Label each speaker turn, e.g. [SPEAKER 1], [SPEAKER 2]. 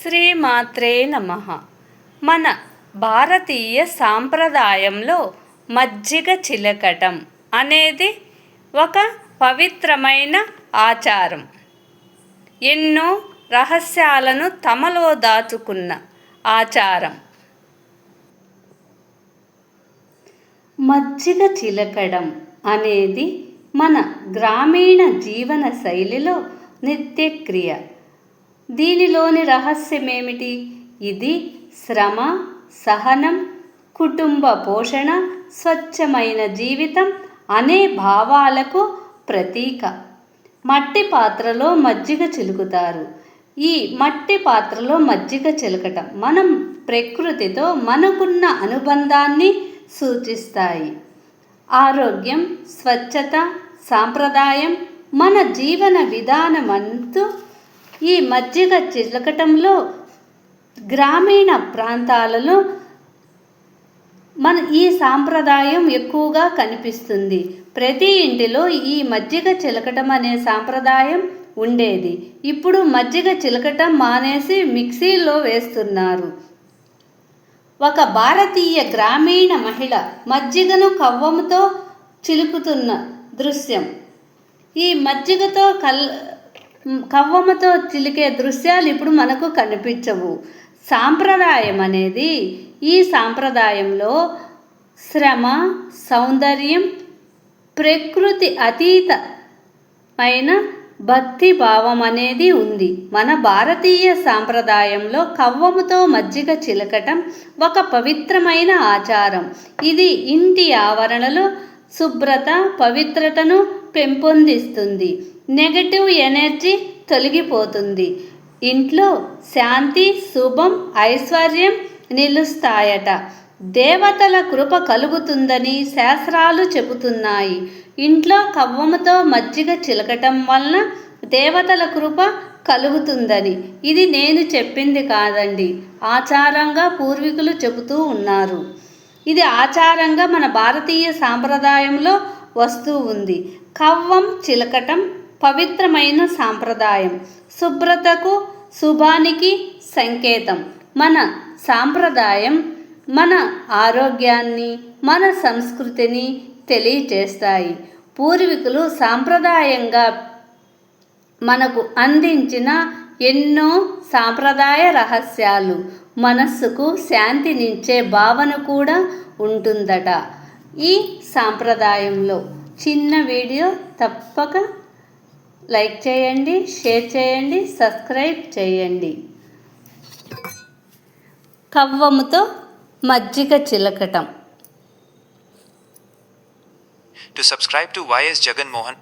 [SPEAKER 1] శ్రీమాత్రే నమః. మన భారతీయ సాంప్రదాయంలో మజ్జిగ చిలకటం అనేది ఒక పవిత్రమైన ఆచారం. ఎన్నో రహస్యాలను తమలో దాచుకున్న ఆచారం. మజ్జిగ చిలకడం అనేది మన గ్రామీణ జీవన శైలిలో నిత్యక్రియ. దీనిలోని రహస్యమేమిటి? ఇది శ్రమ, సహనం, కుటుంబ పోషణ, స్వచ్ఛమైన జీవితం అనే భావాలకు ప్రతీక. మట్టి పాత్రలో మజ్జిగ చిలుకుతారు. ఈ మట్టి పాత్రలో మజ్జిగ చిలకటం మనం ప్రకృతితో మనకున్న అనుబంధాన్ని సూచిస్తాయి. ఆరోగ్యం, స్వచ్ఛత, సాంప్రదాయం మన జీవన విధానమంతూ ఈ మజ్జిగ చిలకటంలో గ్రామీణ ప్రాంతాలలో ఈ సాంప్రదాయం ఎక్కువగా కనిపిస్తుంది. ప్రతి ఇంటిలో ఈ మజ్జిగ చిలకటం అనే సాంప్రదాయం ఉండేది. ఇప్పుడు మజ్జిగ చిలకటం మానేసి మిక్సీలో వేస్తున్నారు. ఒక భారతీయ గ్రామీణ మహిళ మజ్జిగను కవ్వంతో చిలుకుతున్న దృశ్యం. ఈ మజ్జిగతో కవ్వముతో చిలికే దృశ్యాలు ఇప్పుడు మనకు కనిపించవు. సాంప్రదాయం అనేది ఈ సాంప్రదాయంలో శ్రమ, సౌందర్యం, ప్రకృతి అతీతమైన భక్తి భావం అనేది ఉంది. మన భారతీయ సాంప్రదాయంలో కవ్వముతో మజ్జిగ చిలకటం ఒక పవిత్రమైన ఆచారం. ఇది ఇంటి ఆవరణలో శుభ్రత, పవిత్రతను పెంపొందిస్తుంది. నెగటివ్ ఎనర్జీ తొలగిపోతుంది. ఇంట్లో శాంతి, శుభం, ఐశ్వర్యం నిలుస్తాయట. దేవతల కృప కలుగుతుందని శాస్త్రాలు చెబుతున్నాయి. ఇంట్లో కవ్వముతో మజ్జిగ చిలకటం వలన దేవతల కృప కలుగుతుందని. ఇది నేను చెప్పింది కాదండి, ఆచారంగా పూర్వీకులు చెబుతూ ఉన్నారు. ఇది ఆచారంగా మన భారతీయ సాంప్రదాయంలో వస్తూ ఉంది. కవ్వం చిలకటం పవిత్రమైన సాంప్రదాయం, శుభ్రతకు, శుభానికి సంకేతం. మన సాంప్రదాయం మన ఆరోగ్యాన్ని, మన సంస్కృతిని తెలియచేస్తాయి. పూర్వీకులు సాంప్రదాయంగా మనకు అందించిన ఎన్నో సాంప్రదాయ రహస్యాలు, మనస్సుకు శాంతినిచ్చే భావన కూడా ఉంటుందట ఈ సాంప్రదాయంలో. చిన్న వీడియో తప్పక లైక్ చేయండి, షేర్ చేయండి, సబ్స్క్రైబ్ చేయండి. కవ్వముతో మజ్జిగ చిలకటం.
[SPEAKER 2] To subscribe to YS Jagan Mohan